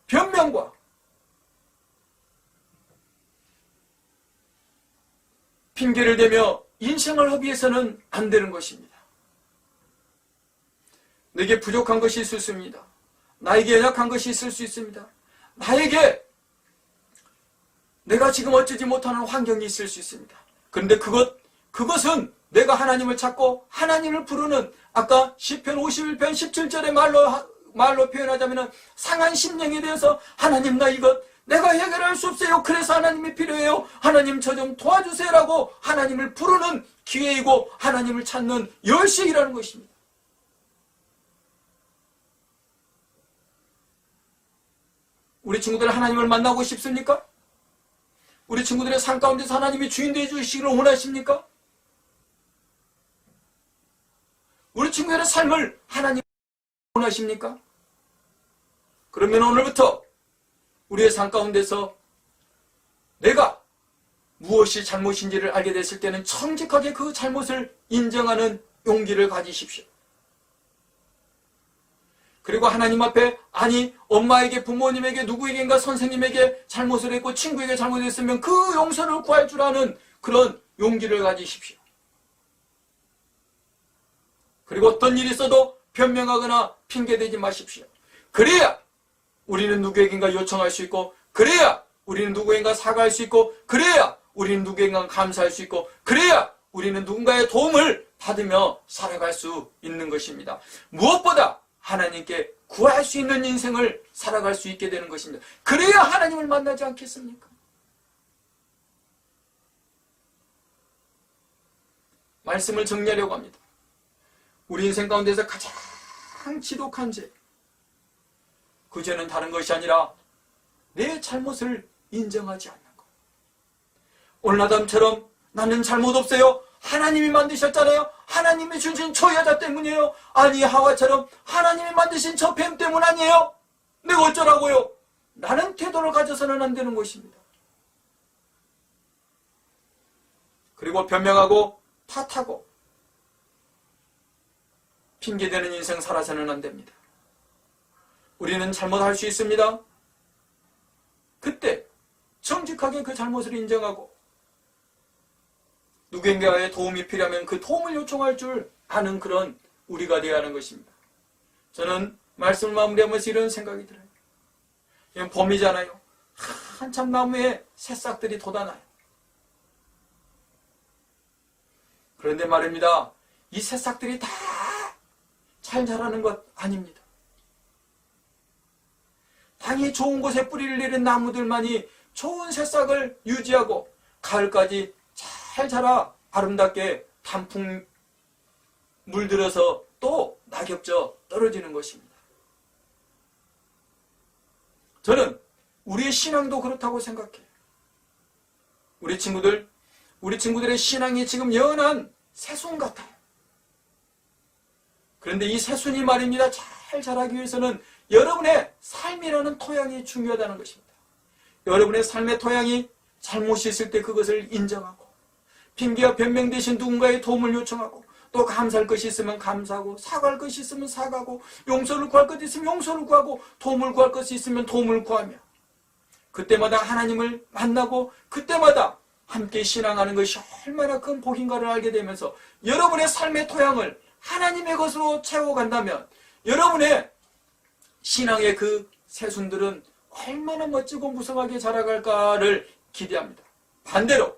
변명과 핑계를 대며 인생을 허비해서는 안 되는 것입니다. 내게 부족한 것이 있을 수 있습니다. 나에게 연약한 것이 있을 수 있습니다. 나에게 내가 지금 어쩌지 못하는 환경이 있을 수 있습니다. 그런데 그것은 내가 하나님을 찾고 하나님을 부르는, 아까 시편 51편 17절의 말로 표현하자면 상한 심령에 대해서 하나님 나 이것 내가 해결할 수 없어요. 그래서 하나님이 필요해요. 하나님 저 좀 도와주세요라고 하나님을 부르는 기회이고 하나님을 찾는 열쇠이라는 것입니다. 우리 친구들 하나님을 만나고 싶습니까? 우리 친구들의 삶 가운데서 하나님이 주인 되어 주시기를 원하십니까? 우리 친구들의 삶을 하나님 원하십니까? 그러면 오늘부터 우리의 삶 가운데서 내가 무엇이 잘못인지를 알게 됐을 때는 정직하게 그 잘못을 인정하는 용기를 가지십시오. 그리고 하나님 앞에, 아니 엄마에게, 부모님에게, 누구에게인가 선생님에게 잘못을 했고 친구에게 잘못했으면 그 용서를 구할 줄 아는 그런 용기를 가지십시오. 그리고 어떤 일이 있어도 변명하거나 핑계대지 마십시오. 그래야 우리는 누구에게인가 요청할 수 있고, 그래야 우리는 누구에게인가 사과할 수 있고, 그래야 우리는 누구에게인가 감사할 수 있고, 그래야 우리는 누군가의 도움을 받으며 살아갈 수 있는 것입니다. 무엇보다 하나님께 구할 수 있는 인생을 살아갈 수 있게 되는 것입니다. 그래야 하나님을 만나지 않겠습니까? 말씀을 정리하려고 합니다. 우리 인생 가운데서 가장 지독한 죄, 그 죄는 다른 것이 아니라 내 잘못을 인정하지 않는 것. 오늘 아담처럼 나는 잘못 없어요. 하나님이 만드셨잖아요. 하나님이 주신 저 여자 때문이에요. 아니 하와처럼 하나님이 만드신 저 뱀 때문 아니에요. 내가 어쩌라고요. 라는 태도를 가져서는 안 되는 것입니다. 그리고 변명하고 탓하고 핑계대는 인생 살아서는 안 됩니다. 우리는 잘못할 수 있습니다. 그때 정직하게 그 잘못을 인정하고 누군가의 도움이 필요하면 그 도움을 요청할 줄 아는 그런 우리가 되어야 하는 것입니다. 저는 말씀을 마무리하면서 이런 생각이 들어요. 이건 봄이잖아요. 한참 나무에 새싹들이 돋아나요. 그런데 말입니다. 이 새싹들이 다 잘 자라는 것 아닙니다. 당이 좋은 곳에 뿌리를 내린 나무들만이 좋은 새싹을 유지하고 가을까지 잘 자라 아름답게 단풍 물들어서 또 낙엽져 떨어지는 것입니다. 저는 우리의 신앙도 그렇다고 생각해요. 우리 친구들의 신앙이 지금 연한 새순 같아요. 그런데 이 새순이 말입니다. 잘 자라기 위해서는 여러분의 삶이라는 토양이 중요하다는 것입니다. 여러분의 삶의 토양이 잘못이 있을 때 그것을 인정하고, 핑계와 변명 대신 누군가의 도움을 요청하고, 또 감사할 것이 있으면 감사하고, 사과할 것이 있으면 사과하고, 용서를 구할 것이 있으면 용서를 구하고, 도움을 구할 것이 있으면 도움을 구하며, 그때마다 하나님을 만나고 그때마다 함께 신앙하는 것이 얼마나 큰 복인가를 알게 되면서 여러분의 삶의 토양을 하나님의 것으로 채워간다면 여러분의 신앙의 그 새순들은 얼마나 멋지고 무성하게 자라갈까를 기대합니다. 반대로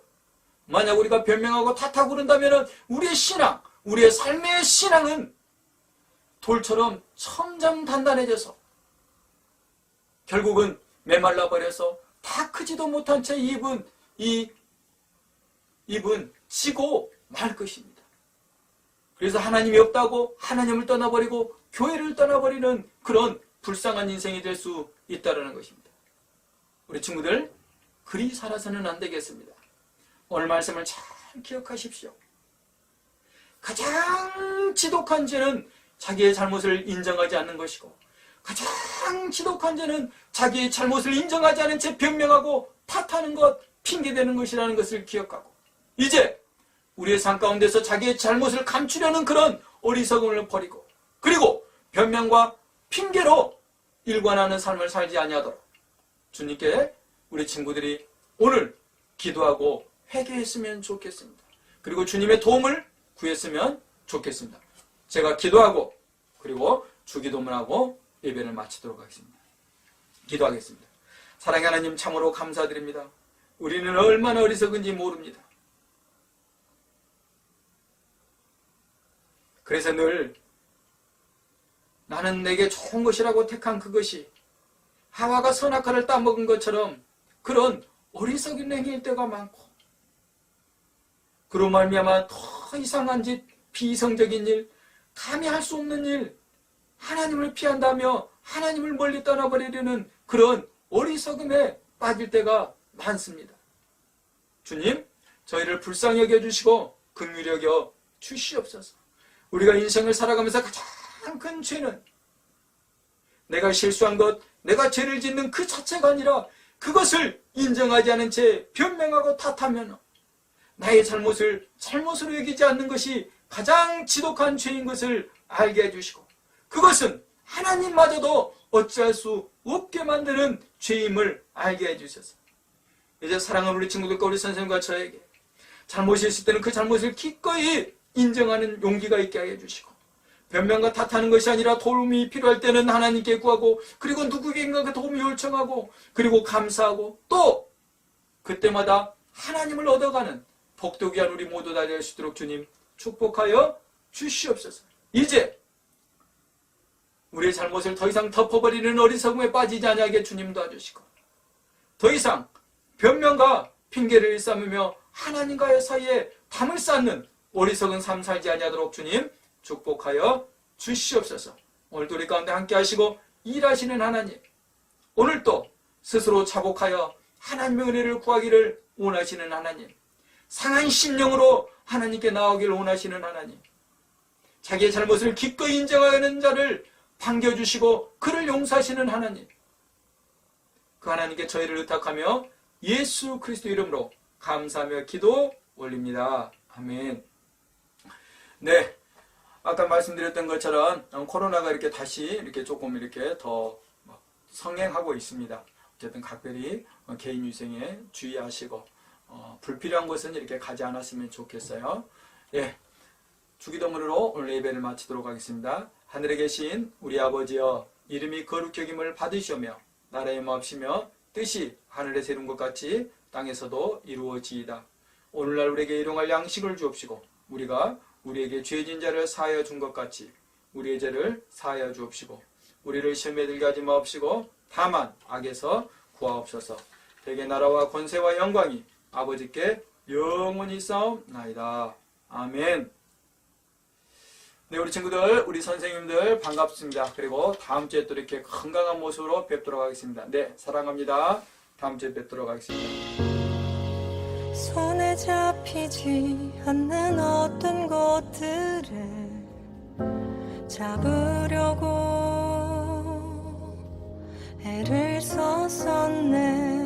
만약 우리가 변명하고 탓하고 그런다면 우리의 신앙, 우리의 삶의 신앙은 돌처럼 점점 단단해져서 결국은 메말라 버려서 다 크지도 못한 채 입은 지고 말 것입니다. 그래서 하나님이 없다고 하나님을 떠나버리고 교회를 떠나버리는 그런 불쌍한 인생이 될 수 있다는 것입니다. 우리 친구들, 그리 살아서는 안 되겠습니다. 오늘 말씀을 잘 기억하십시오. 가장 지독한 죄는 자기의 잘못을 인정하지 않는 것이고, 가장 지독한 죄는 자기의 잘못을 인정하지 않은 채 변명하고 탓하는 것, 핑계대는 것이라는 것을 기억하고, 이제 우리의 삶 가운데서 자기의 잘못을 감추려는 그런 어리석음을 버리고, 그리고 변명과 핑계로 일관하는 삶을 살지 아니하도록 주님께 우리 친구들이 오늘 기도하고 회개했으면 좋겠습니다. 그리고 주님의 도움을 구했으면 좋겠습니다. 제가 기도하고 그리고 주기도문하고 예배를 마치도록 하겠습니다. 기도하겠습니다. 사랑의 하나님, 참으로 감사드립니다. 우리는 얼마나 어리석은지 모릅니다. 그래서 늘 나는 내게 좋은 것이라고 택한 그것이 하와가 선악과를 따먹은 것처럼 그런 어리석은 행위일 때가 많고, 그로 말미암아 더 이상한 짓, 비이성적인 일, 감히 할 수 없는 일, 하나님을 피한다며 하나님을 멀리 떠나버리려는 그런 어리석음에 빠질 때가 많습니다. 주님, 저희를 불쌍히 여겨주시고 긍휼히 여겨 주시옵소서. 우리가 인생을 살아가면서 가장 큰 죄는 내가 실수한 것, 내가 죄를 짓는 그 자체가 아니라 그것을 인정하지 않은 채 변명하고 탓하면 나의 잘못을 잘못으로 여기지 않는 것이 가장 지독한 죄인 것을 알게 해주시고, 그것은 하나님마저도 어찌할 수 없게 만드는 죄임을 알게 해주셔서 이제 사랑하는 우리 친구들과 우리 선생님과 저에게 잘못이 있을 때는 그 잘못을 기꺼이 인정하는 용기가 있게 해주시고, 변명과 탓하는 것이 아니라 도움이 필요할 때는 하나님께 구하고, 그리고 누구에게인가 그 도움을 요청하고, 그리고 감사하고, 또 그때마다 하나님을 얻어가는 복도 귀한 우리 모두 다 될 수 있도록 주님 축복하여 주시옵소서. 이제 우리의 잘못을 더 이상 덮어버리는 어리석음에 빠지지 않게 주님 도와주시고, 더 이상 변명과 핑계를 일삼으며 하나님과의 사이에 담을 쌓는 어리석은 삶 살지 아니하도록 주님 축복하여 주시옵소서. 오늘도 우리 가운데 함께 하시고 일하시는 하나님, 오늘도 스스로 자복하여 하나님의 은혜를 구하기를 원하시는 하나님, 상한 심령으로 하나님께 나오기를 원하시는 하나님, 자기의 잘못을 기꺼이 인정하는 자를 반겨주시고 그를 용서하시는 하나님, 그 하나님께 저희를 의탁하며 예수 그리스도 이름으로 감사하며 기도 올립니다. 아멘. 네, 아까 말씀드렸던 것처럼 코로나가 이렇게 다시 이렇게 조금 이렇게 더 성행하고 있습니다. 어쨌든 각별히 개인 위생에 주의하시고 불필요한 곳은 이렇게 가지 않았으면 좋겠어요. 예, 주기도문으로 오늘 예배를 마치도록 하겠습니다. 하늘에 계신 우리 아버지여, 이름이 거룩히 여김을 받으시오며 나라의 마옵시며 뜻이 하늘에서 이룬 것 같이 땅에서도 이루어지이다. 오늘날 우리에게 일용할 양식을 주옵시고, 우리가 우리에게 죄진 자를 사하여 준 것 같이 우리의 죄를 사하여 주옵시고, 우리를 시험에 들게 하지 마옵시고 다만 악에서 구하옵소서. 대개 나라와 권세와 영광이 아버지께 영원히 싸움나이다. 아멘. 네, 우리 친구들, 우리 선생님들 반갑습니다. 그리고 다음 주에 또 이렇게 건강한 모습으로 뵙도록 하겠습니다. 네, 사랑합니다. 다음 주에 뵙도록 하겠습니다. 손에 잡히지 않는 어떤 것들을 잡으려고 애를 썼었네.